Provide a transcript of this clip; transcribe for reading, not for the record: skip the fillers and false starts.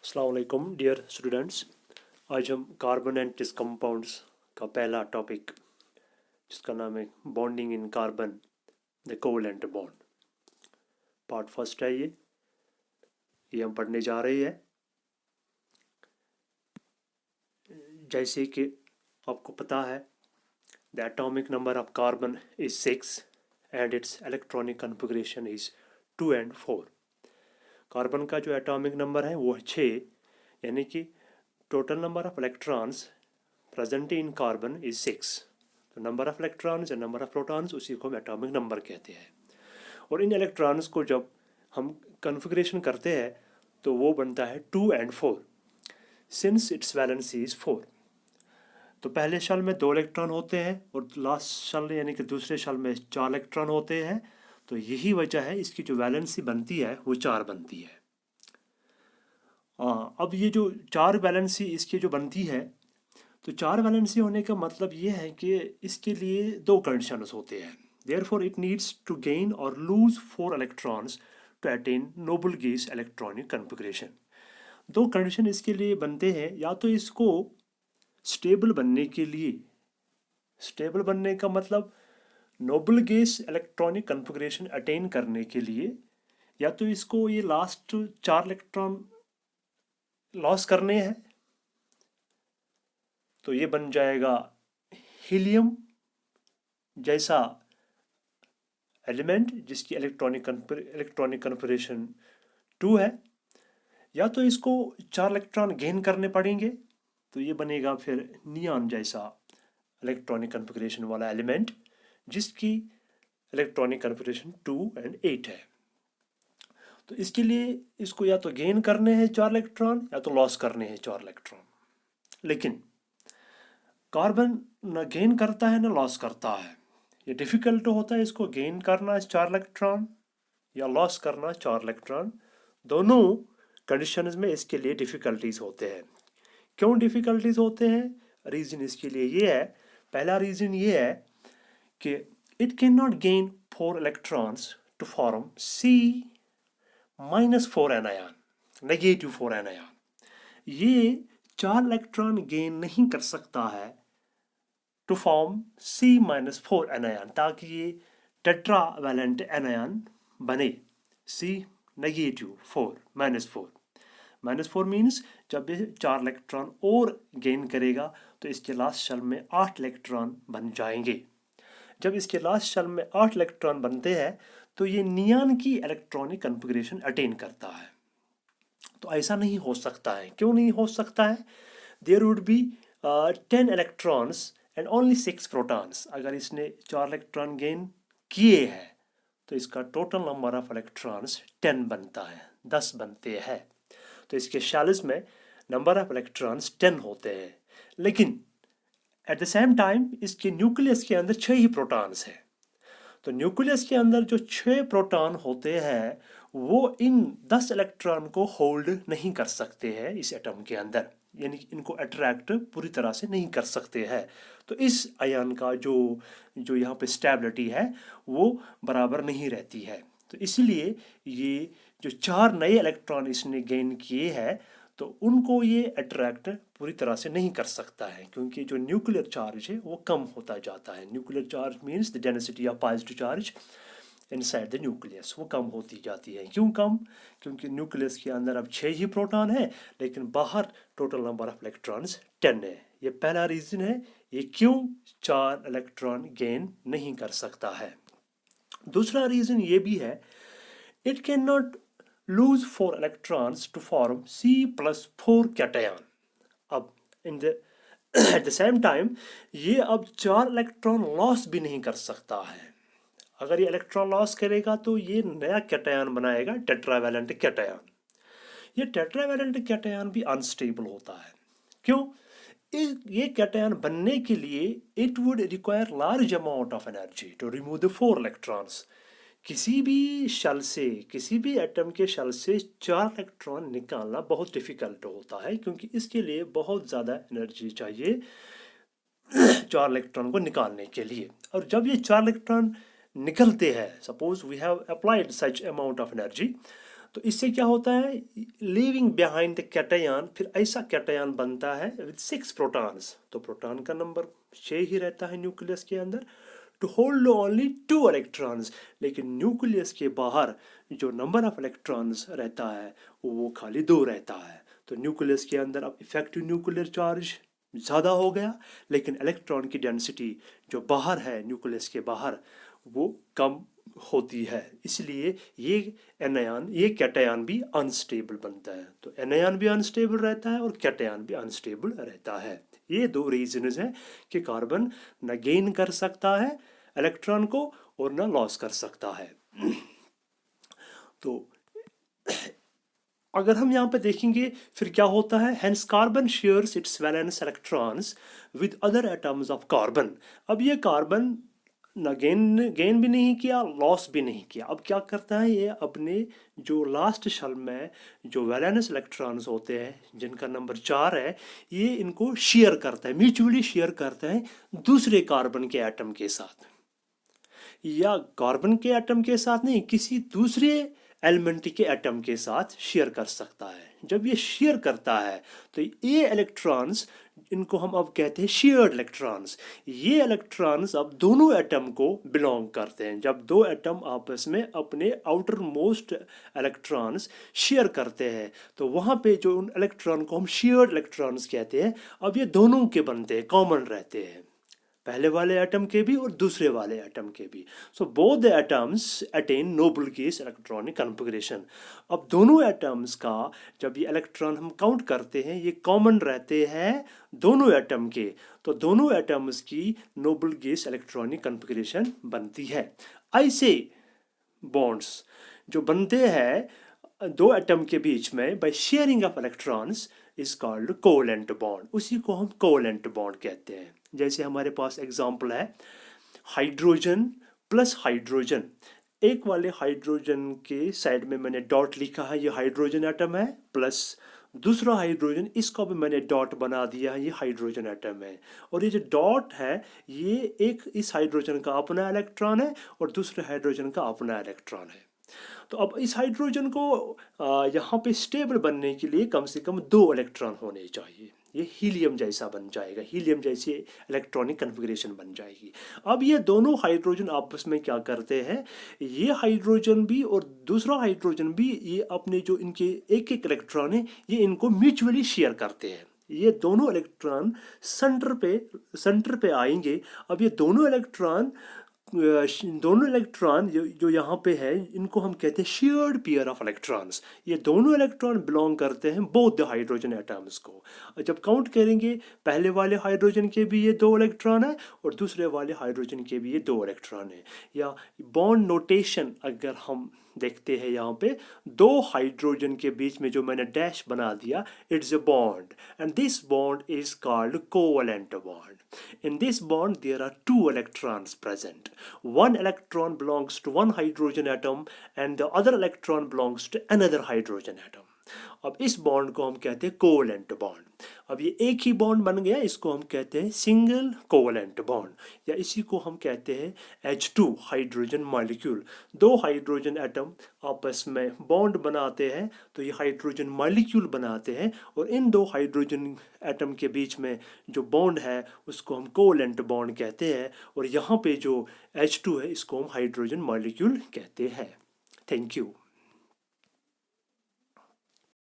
अस्सलाम वालेकुम dear students. आज हम कार्बन एंड इट्स कंपाउंड्स का पहला टॉपिक जिसका नाम है bonding in carbon the covalent bond part first है। ये हम पढ़ने जा रहे हैं। जैसे कि आपको पता है the atomic number of carbon is 6 and it's electronic configuration is 2 and 4। Carbon का जो एटॉमिक नंबर है वो 6, यानी कि total number of electrons present in carbon is 6। तो number of electrons and number of protons उसी को हम एटॉमिक नंबर कहते हैं। और इन इलेक्ट्रॉन्स को जब हम कॉन्फ़िगरेशन करते हैं तो वो बनता है 2 and 4 since it's valency is 4। तो पहले शल में 2 इलेक्ट्रॉन होते हैं और लास्ट शल यानी कि दूसरे शल में 4 इलेक्ट्रॉन होते हैं। तो यही वजह है इसकी जो वैलेंसी बनती है वो 4 बनती है। अब ये जो 4 वैलेंसी इसकी जो बनती है, तो 4 वैलेंसी होने का मतलब ये है कि इसके लिए 2 कंडीशंस होते हैं। Therefore it needs to gain or lose 4 electrons to attain noble gas electronic configuration। 2 condition इसके लिए बनते हैं, या तो इसको स्टेबल बनने के लिए, स्टेबल बनने का मतलब noble gas electronic configuration attain करने के लिए, या तो इसको ये लास्ट 4 इलेक्ट्रॉन लॉस करने हैं। तो ये बन जाएगा हीलियम जैसा एलिमेंट जिसकी इलेक्ट्रॉनिक कॉन्फ़िगरेशन 2 है, या तो इसको 4 इलेक्ट्रॉन गेन करने पड़ेंगे। तो ये बनेगा फिर नियॉन जैसा इलेक्ट्रॉनिक कॉन्फ़िगरेशन वाला एलिमेंट जिसकी इलेक्ट्रॉनिक कॉन्फ़िगरेशन 2 and 8 है। तो इसके लिए इसको या तो गेन करने हैं 4 इलेक्ट्रॉन या तो लॉस करने हैं 4 इलेक्ट्रॉन। लेकिन कार्बन न गेन करता है न लॉस करता है। ये डिफ़िकल्ट होता है इसको गेन करना 4 इलेक्ट्रॉन या लॉस करना 4 इलेक्ट्रॉन। दोनों कंडीशंस में इसके लिए डिफ़िकल्टीज होते हैं। क्यों डिफ़िकल्टीज होते हैं? रीज़न इसके लिए ये है, पहला रीज़न ये है कि इट कैन नॉट गेन 4 electrons to form C-4 anion, negative 4 anion. ये 4 इलेक्ट्रॉन गेन नहीं कर सकता है टू फॉर्म C-4 एनायन, ताकि ये टेट्रावैलेंट एनायन बने। C-4 -4 मीन्स जब ये 4 इलेक्ट्रॉन और गेन करेगा तो इसके लास्ट शेल में 8 इलेक्ट्रॉन बन जाएंगे। जब इसके लास्ट शेल में 8 इलेक्ट्रॉन बनते हैं तो ये नियॉन की इलेक्ट्रॉनिक कॉन्फ़िगरेशन अटेन करता है। तो ऐसा नहीं हो सकता है। क्यों नहीं हो सकता है? There would be 10 electrons and only 6 protons. अगर इसने 4 इलेक्ट्रॉन गेन किए हैं तो इसका टोटल नंबर ऑफ इलेक्ट्रॉन्स 10 बनता है, 10 बनते हैं। तो इसके शेल्स में नंबर ऑफ इलेक्ट्रॉन्स 10 होते हैं, लेकिन एट द सेम टाइम इसके न्यूक्लियस के अंदर 6 ही प्रोटॉन्स हैं। तो न्यूक्लियस के अंदर जो 6 प्रोटॉन होते हैं वो इन 10 इलेक्ट्रॉन को होल्ड नहीं कर सकते हैं इस एटम के अंदर, यानी कि इनको अट्रैक्ट पूरी तरह से नहीं कर सकते हैं। तो इस आयन का जो जो यहाँ पे स्टेबिलिटी है वो बराबर नहीं रहती है। तो इसलिए ये जो 4 नए इलेक्ट्रॉन इसने गेन किए हैं तो उनको ये अट्रैक्ट पूरी तरह से नहीं कर सकता है, क्योंकि जो न्यूक्लियर चार्ज है वो कम होता जाता है। Nuclear charge means the density of positive charge inside the nucleus, वो कम होती जाती है। क्यों कम? क्योंकि न्यूक्लियस के अंदर अब 6 ही प्रोटॉन है, लेकिन बाहर टोटल नंबर ऑफ इलेक्ट्रॉन्स 10 है। ये पहला रीज़न है ये क्यों 4 इलेक्ट्रॉन गेन नहीं कर सकता है। दूसरा रीज़न ये भी है, it cannot not lose 4 electrons to form C+4 cation। अब in the at the same time ये अब 4 इलेक्ट्रॉन लॉस भी नहीं कर सकता है। अगर ये इलेक्ट्रॉन लॉस करेगा तो ये नया कैटायन बनाएगा, टेट्रावैलेंट कैटायन। ये टेट्रावैलेंट कैटायन भी अनस्टेबल होता है। क्यों? ये कैटायन बनने के लिए it would require large amount of energy to remove the 4 electrons. किसी भी शल से, किसी भी एटम के शल से 4 इलेक्ट्रॉन निकालना बहुत डिफ़िकल्ट होता है, क्योंकि इसके लिए बहुत ज़्यादा एनर्जी चाहिए 4 इलेक्ट्रॉन को निकालने के लिए। और जब ये 4 इलेक्ट्रॉन निकलते हैं, suppose we have applied such amount of energy, तो इससे क्या होता है, लीविंग बिहाइंड द कैटायन, फिर ऐसा कैटायन बनता है विद 6 प्रोटॉन्स। तो प्रोटॉन का नंबर 6 ही रहता है न्यूक्लियस के अंदर, टू होल्ड ओनली 2 इलेक्ट्रॉन्स। लेकिन न्यूक्लियस के बाहर जो नंबर ऑफ इलेक्ट्रॉन्स रहता है वो खाली 2 रहता है। तो न्यूक्लियस के अंदर अब इफेक्टिव न्यूक्लियर चार्ज ज़्यादा हो गया, लेकिन इलेक्ट्रॉन की डेंसिटी जो बाहर है न्यूक्लियस के बाहर वो कम होती है। इसलिए ये एनायन, ये कैटायन भी अनस्टेबल बनता है। तो एनायन भी अनस्टेबल रहता है और कैटायन भी अनस्टेबल रहता है। ये 2 रीजंस हैं कि कार्बन न गेन कर सकता है इलेक्ट्रॉन को और न लॉस कर सकता है। तो अगर हम यहाँ पे देखेंगे फिर क्या होता है, hence carbon shares it's valence electrons with other atoms of carbon. अब ये कार्बन ना गेन भी नहीं किया, लॉस भी नहीं किया। अब क्या करता है ये, अपने जो लास्ट शेल में जो वैलेंस इलेक्ट्रॉन्स होते हैं जिनका नंबर 4 है, ये इनको शेयर करता है, म्यूचुअली शेयर करता है दूसरे कार्बन के एटम के साथ, या कार्बन के एटम के साथ नहीं, किसी दूसरे एलिमेंट के एटम के साथ शेयर कर सकता है। जब ये शेयर करता है तो ये इलेक्ट्रॉन्स, इनको हम अब कहते हैं शेयर्ड इलेक्ट्रॉन्स, ये इलेक्ट्रॉन्स अब दोनों एटम को बिलोंग करते हैं। जब 2 एटम आपस में अपने आउटर मोस्ट इलेक्ट्रॉन्स शेयर करते हैं तो वहाँ पे जो उन इलेक्ट्रॉन को हम शेयर्ड इलेक्ट्रॉन्स कहते हैं, अब ये दोनों के बनते हैं, कॉमन रहते हैं, पहले वाले एटम के भी और दूसरे वाले एटम के भी। So both the atoms attain noble gas electronic configuration. अब दोनों एटम्स का जब ये इलेक्ट्रॉन हम काउंट करते हैं, ये कॉमन रहते हैं दोनों एटम के, तो दोनों एटम्स की नोबल गैस इलेक्ट्रॉनिक कन्फिगरेशन बनती है। ऐसे बॉन्ड्स जो बनते हैं 2 एटम के बीच में by sharing of electrons is called covalent bond. उसी को हम कोवेलेंट बॉन्ड कहते हैं। जैसे हमारे पास एग्जांपल है हाइड्रोजन प्लस हाइड्रोजन। एक वाले हाइड्रोजन के साइड में मैंने डॉट लिखा है, ये हाइड्रोजन एटम है, प्लस दूसरा हाइड्रोजन, इसका भी मैंने डॉट बना दिया है, ये हाइड्रोजन एटम है। और ये जो डॉट है ये एक इस हाइड्रोजन का अपना इलेक्ट्रॉन है और दूसरे हाइड्रोजन का अपना इलेक्ट्रॉन है। तो अब इस हाइड्रोजन को यहाँ पे स्टेबल बनने के लिए कम से कम 2 इलेक्ट्रॉन होने चाहिए। ये हीलियम जैसा बन जाएगा, हीलियम जैसी इलेक्ट्रॉनिक कन्फिगरेशन बन जाएगी। अब ये दोनों हाइड्रोजन आपस में क्या करते हैं, ये हाइड्रोजन भी और दूसरा हाइड्रोजन भी, ये अपने जो इनके एक एक इलेक्ट्रॉन है ये इनको म्यूचुअली शेयर करते हैं। ये दोनों इलेक्ट्रॉन सेंटर पे आएंगे। अब ये दोनों इलेक्ट्रॉन जो यहाँ पे है इनको हम कहते हैं शेयर्ड पेयर ऑफ इलेक्ट्रॉन्स। ये दोनों इलेक्ट्रॉन बिलोंग करते हैं बोथ द हाइड्रोजन एटम्स को। जब काउंट करेंगे पहले वाले हाइड्रोजन के भी ये 2 इलेक्ट्रॉन है और दूसरे वाले हाइड्रोजन के भी ये 2 इलेक्ट्रॉन है। या बॉन्ड नोटेशन अगर हम देखते हैं, यहाँ पे 2 हाइड्रोजन के बीच में जो मैंने डैश बना दिया, it's a bond and this bond is called covalent bond. In this bond there are 2 electrons present. One electron belongs to one hydrogen atom and the other electron belongs to another hydrogen atom. अब इस bond को हम कहते हैं covalent bond. अब ये एक ही bond बन गया, इसको हम कहते हैं सिंगल कोवेलेंट बॉन्ड, या इसी को हम कहते हैं H2 hydrogen molecule. 2 hydrogen atom आपस में बॉन्ड बनाते हैं तो ये हाइड्रोजन मॉलिक्यूल बनाते हैं, और इन 2 हाइड्रोजन एटम के बीच में जो बॉन्ड है उसको हम कोवेलेंट बॉन्ड कहते हैं, और यहाँ पे जो H2 है इसको हम हाइड्रोजन मॉलिक्यूल कहते हैं। Thank you.